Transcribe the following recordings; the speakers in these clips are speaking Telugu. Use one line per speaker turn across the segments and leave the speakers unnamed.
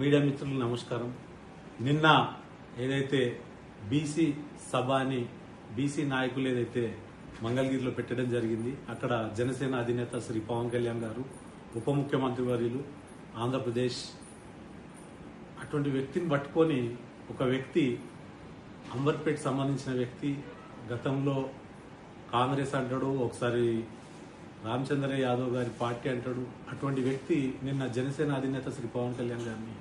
మీడియా మిత్రులకు నమస్కారం. నిన్న ఏదైతే బీసీ సభ అని బీసీ నాయకులు ఏదైతే మంగళగిరిలో పెట్టడం జరిగింది, అక్కడ జనసేన అధినేత శ్రీ పవన్ కళ్యాణ్ గారు, ఉప ముఖ్యమంత్రి వర్యులు, ఆంధ్రప్రదేశ్ అటువంటి వ్యక్తిని పట్టుకొని ఒక వ్యక్తి అంబర్పేట్ సంబంధించిన వ్యక్తి గతంలో కాంగ్రెస్ అంటాడు, ఒకసారి రామచంద్ర యాదవ్ గారి పార్టీ అంటాడు. అటువంటి వ్యక్తి నిన్న జనసేన అధినేత శ్రీ పవన్ కళ్యాణ్ గారిని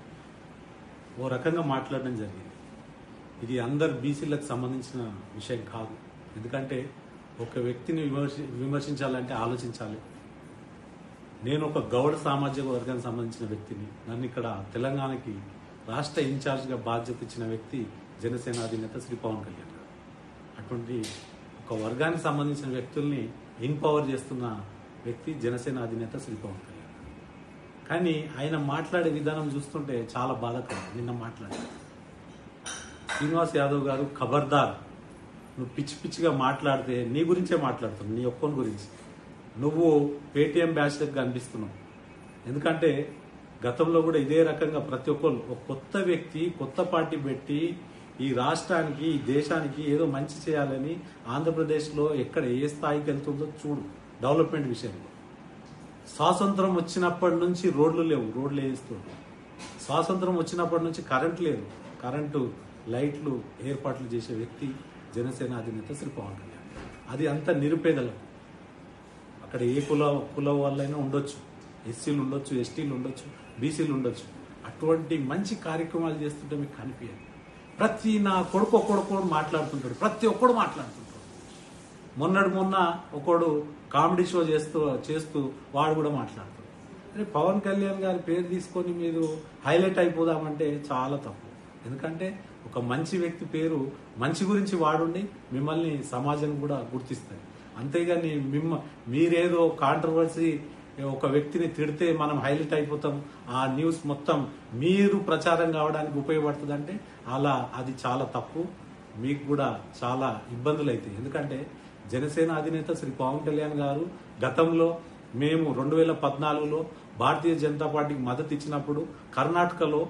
ఓ రకంగా మాట్లాడడం జరిగింది. ఇది అందరు బీసీలకు సంబంధించిన విషయం కాదు. ఎందుకంటే ఒక వ్యక్తిని విమర్శించాలంటే ఆలోచించాలి. నేను ఒక గౌడ సామాజిక వర్గానికి సంబంధించిన వ్యక్తిని. నన్ను ఇక్కడ తెలంగాణకి రాష్ట్ర ఇన్ఛార్జ్గా బాధ్యత ఇచ్చిన వ్యక్తి జనసేన అధినేత శ్రీ పవన్ కళ్యాణ్ గారు. అటువంటి ఒక వర్గానికి సంబంధించిన వ్యక్తుల్ని ఎంపవర్ చేస్తున్న వ్యక్తి జనసేన అధినేత శ్రీ పవన్ కళ్యాణ్. కానీ ఆయన మాట్లాడే విధానం చూస్తుంటే చాలా బాధాకరం. నిన్న మాట్లాడారు శ్రీనివాస్ యాదవ్ గారు, ఖబర్దార్, నువ్వు పిచ్చి పిచ్చిగా మాట్లాడితే నీ గురించే మాట్లాడుతున్నావు, నీ ఒక్కని గురించి. నువ్వు పేటీఎం బ్యాచ్లకు కనిపిస్తున్నావు. ఎందుకంటే గతంలో కూడా ఇదే రకంగా ప్రతి ఒక్కరు ఒక కొత్త వ్యక్తి కొత్త పార్టీ పెట్టి ఈ రాష్ట్రానికి ఈ దేశానికి ఏదో మంచి చేయాలని ఆంధ్రప్రదేశ్లో ఎక్కడ ఏ స్థాయికి వెళ్తుందో చూడు. డెవలప్మెంట్ విషయంలో స్వాతంత్రం వచ్చినప్పటి నుంచి రోడ్లు లేవు, రోడ్లు వేయిస్తుంది. స్వాతంత్రం వచ్చినప్పటి నుంచి కరెంట్ లేదు, కరెంటు లైట్లు ఏర్పాట్లు చేసే వ్యక్తి జనసేన అధినేత శ్రీ పవన్ కళ్యాణ్. అది అంత నిరుపేదలకు. అక్కడ ఏ కుల వాళ్ళైనా ఉండొచ్చు, ఎస్సీలు ఉండొచ్చు, ఎస్టీలు ఉండొచ్చు, బీసీలు ఉండొచ్చు. అటువంటి మంచి కార్యక్రమాలు చేస్తుంటే మీకు కనిపించదు. ప్రతి నా కొడుకు ఒక్కొక్కడు మాట్లాడుతుంటాడు, ప్రతి ఒక్కడు మాట్లాడుతుంటాడు. మొన్న ఒకడు కామెడీ షో చేస్తూ వాడు కూడా మాట్లాడుతాడు. అంటే పవన్ కళ్యాణ్ గారి పేరు తీసుకొని మీరు హైలైట్ అయిపోదామంటే చాలా తప్పు. ఎందుకంటే ఒక మంచి వ్యక్తి పేరు మంచి గురించి వాడుండి మిమ్మల్ని సమాజం కూడా గుర్తిస్తుంది. అంతేగాని మీరేదో కాంట్రవర్సీ ఒక వ్యక్తిని తిడితే మనం హైలైట్ అయిపోతాం, ఆ న్యూస్ మొత్తం మీరు ప్రచారం కావడానికి ఉపయోగపడుతుందంటే అది చాలా తప్పు. మీకు కూడా చాలా ఇబ్బందులు అవుతాయి. ఎందుకంటే జనసేన అధినేత శ్రీ పవన్ కళ్యాణ్ గారు గతంలో మేము 2014లో భారతీయ జనతా పార్టీకి మద్దతు ఇచ్చినప్పుడు కర్ణాటకలో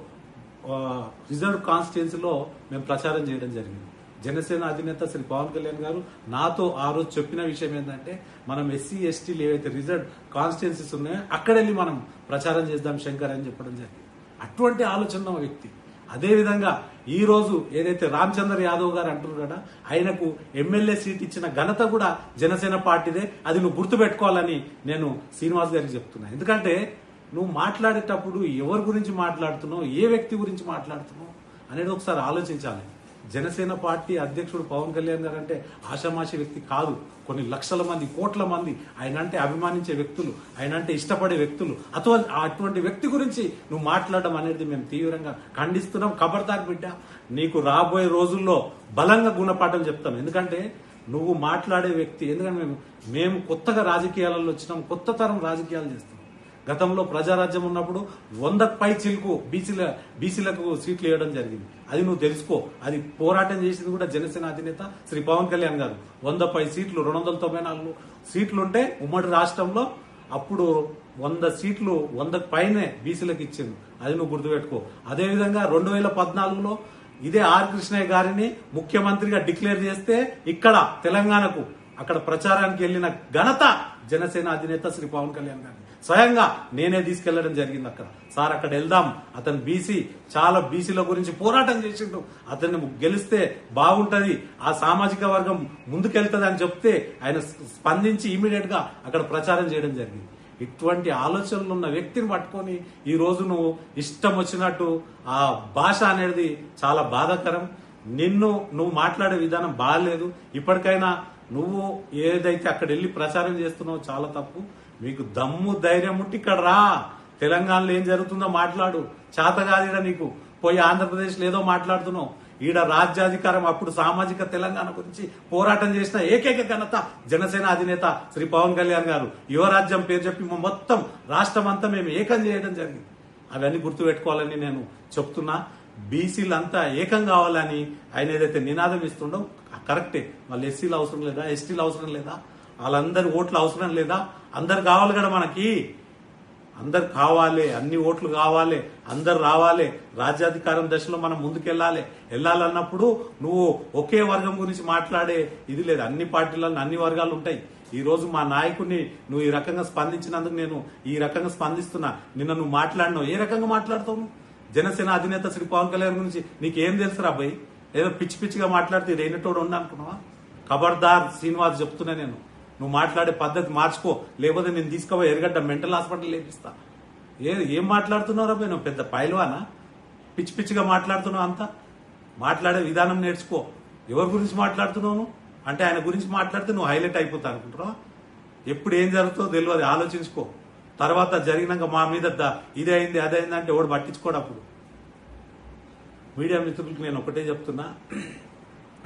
రిజర్వ్ కాన్స్టిట్యున్సీలో మేము ప్రచారం చేయడం జరిగింది. జనసేన అధినేత శ్రీ పవన్ కళ్యాణ్ గారు నాతో ఆ రోజు చెప్పిన విషయం ఏంటంటే, మనం ఎస్సీ ఎస్టీలు ఏవైతే రిజర్వ్ కాన్స్టిట్యున్సీస్ ఉన్నాయో అక్కడ వెళ్ళి మనం ప్రచారం చేద్దాం శంకర్ అని చెప్పడం జరిగింది. అటువంటి ఆలోచన వ్యక్తి. అదేవిధంగా ఈ రోజు ఏదైతే రామచంద్ర యాదవ్ గారు అంటున్నారు కదా, ఆయనకు ఎమ్మెల్యే సీట్ ఇచ్చిన ఘనత కూడా జనసేన పార్టీదే. అది నువ్వు గుర్తుపెట్టుకోవాలని నేను శ్రీనివాస్ గారికి చెప్తున్నా. ఎందుకంటే నువ్వు మాట్లాడేటప్పుడు ఎవరి గురించి మాట్లాడుతున్నావు, ఏ వ్యక్తి గురించి మాట్లాడుతున్నావు అనేది ఒకసారి ఆలోచించాలి. జనసేన పార్టీ అధ్యక్షుడు పవన్ కళ్యాణ్ గారు అంటే ఆషామాషి వ్యక్తి కాదు. కొన్ని లక్షల మంది, కోట్ల మంది ఆయన అంటే అభిమానించే వ్యక్తులు, ఆయన అంటే ఇష్టపడే వ్యక్తులు. అటువంటి వ్యక్తి గురించి నువ్వు మాట్లాడడం అనేది మేము తీవ్రంగా ఖండిస్తున్నాం. ఖబర్దార్ బిడ్డ, నీకు రాబోయే రోజుల్లో బలంగా గుణపాఠం చెప్తాం. ఎందుకంటే నువ్వు మాట్లాడే వ్యక్తి. ఎందుకంటే మేము కొత్తగా రాజకీయాలలో వచ్చినాం, కొత్త తరం రాజకీయాలు చేస్తున్నాం. గతంలో ప్రజారాజ్యం ఉన్నప్పుడు 100కు పై చిలుకు బీసీలకు సీట్లు ఇవ్వడం జరిగింది. అది నువ్వు తెలుసుకో. అది పోరాటం చేసింది కూడా జనసేన అధినేత శ్రీ పవన్ కళ్యాణ్ గారు. 100 పై సీట్లు, 294 సీట్లు ఉంటే ఉమ్మడి రాష్ట్రంలో అప్పుడు 100 సీట్లు 100కు పైనే బీసీలకు ఇచ్చింది. అది నువ్వు గుర్తుపెట్టుకో. అదేవిధంగా 2014లో ఇదే ఆర్ కృష్ణయ్య గారిని ముఖ్యమంత్రిగా డిక్లేర్ చేస్తే ఇక్కడ తెలంగాణకు అక్కడ ప్రచారానికి వెళ్లిన ఘనత జనసేన అధినేత శ్రీ పవన్ కళ్యాణ్ గారిని స్వయంగా నేనే తీసుకెళ్లడం జరిగింది. సార్ అక్కడ వెళ్దాం, అతను బీసీ, చాలా బీసీల గురించి పోరాటం చేసిండు, అతన్ని గెలిస్తే బాగుంటది, ఆ సామాజిక వర్గం ముందుకెళ్తుంది అని చెప్తే ఆయన స్పందించి ఇమీడియట్ గా అక్కడ ప్రచారం చేయడం జరిగింది. ఇటువంటి ఆలోచనలు ఉన్న వ్యక్తిని పట్టుకొని ఈ రోజు నువ్వు ఇష్టం వచ్చినట్టు ఆ భాష అనేది చాలా బాధాకరం. నువ్వు మాట్లాడే విధానం బాగాలేదు. ఇప్పటికైనా నువ్వు ఏదైతే అక్కడ వెళ్ళి ప్రచారం చేస్తున్నావో చాలా తప్పు. మీకు దమ్ము ధైర్యం ఉంటే ఇక్కడ రా, తెలంగాణలో ఏం జరుగుతుందో మాట్లాడు. చేతగాదిడ నీకు పోయి ఆంధ్రప్రదేశ్లో ఏదో మాట్లాడుతున్నావు. ఈడ రాజ్యాధికారం అప్పుడు సామాజిక తెలంగాణ గురించి పోరాటం చేసిన ఏకైక ఘనత జనసేన అధినేత శ్రీ పవన్ కళ్యాణ్ గారు. యువరాజ్యం పేరు చెప్పి మొత్తం రాష్ట్రం అంతా మేము ఏకం చేయడం జరిగింది. అవన్నీ గుర్తుపెట్టుకోవాలని నేను చెప్తున్నా. బీసీలంతా ఏకం కావాలని ఆయన ఏదైతే నినాదం ఇస్తుండో కరెక్టే. వాళ్ళు ఎస్సీలు అవసరం లేదా, ఎస్టీలు అవసరం లేదా, వాళ్ళందరి ఓట్లు అవసరం లేదా? అందరు కావాలి కదా మనకి. అందరు కావాలి, అన్ని ఓట్లు కావాలి, అందరు రావాలి, రాజ్యాధికారం దశలో మనం ముందుకెళ్ళాలి. వెళ్ళాలన్నప్పుడు నువ్వు ఒకే వర్గం గురించి మాట్లాడే ఇది లేదు. అన్ని పార్టీలలో అన్ని వర్గాలు ఉంటాయి. ఈ రోజు మా నాయకుడిని నువ్వు ఈ రకంగా స్పందించినందుకు నేను ఈ రకంగా స్పందిస్తున్నా. నిన్న నువ్వు మాట్లాడినావు, ఏ రకంగా మాట్లాడతావు? జనసేన అధినేత శ్రీ పవన్ కళ్యాణ్ గురించి నీకేం తెలుసురా అబ్బాయి? ఏదో పిచ్చి పిచ్చిగా మాట్లాడితే రేనటోడు ఉండ అనుకున్నావా? ఖబర్దార్ శ్రీనివాస్ చెప్తున్నా నేను, నువ్వు మాట్లాడే పద్ధతి మార్చుకో, లేకపోతే నేను తీసుకుపోయి ఎరగడ్డ మెంటల్ హాస్పిటల్ లేపిస్తా. ఏం మాట్లాడుతున్నావు రా? నువ్వు పెద్ద పైల్వానా? పిచ్చి పిచ్చిగా మాట్లాడుతున్నావు. అంతా మాట్లాడే విధానం నేర్చుకో. ఎవరి గురించి మాట్లాడుతున్నావు నువ్వు? అంటే ఆయన గురించి మాట్లాడితే నువ్వు హైలైట్ అయిపోతా అనుకుంటున్నావా? ఎప్పుడు ఏం జరుగుతుందో తెలియదు, ఆలోచించుకో. తర్వాత జరిగినాక మా మీద ఇదే అయింది అదే అయింది అంటే ఎవడు పట్టించుకోడు. అప్పుడు మీడియా మిత్రులకు నేను ఒకటే చెప్తున్నా,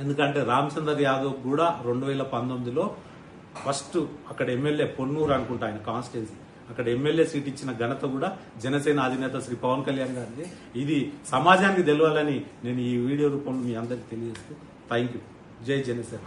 ఎందుకంటే రామచందర్ యాదవ్ కూడా 2019లో ఫస్ట్ అక్కడ ఎమ్మెల్యే పొన్నూరు అనుకుంటా ఆయన కాన్స్టిట్యున్సీ, అక్కడ ఎమ్మెల్యే సీట్ ఇచ్చిన ఘనత కూడా జనసేన అధినేత శ్రీ పవన్ కళ్యాణ్ గారిది. ఇది సమాజానికి తెలవాలని నేను ఈ వీడియో రూపంలో మీ అందరికి తెలియజేస్తూ థ్యాంక్ యూ. జై జనసేన.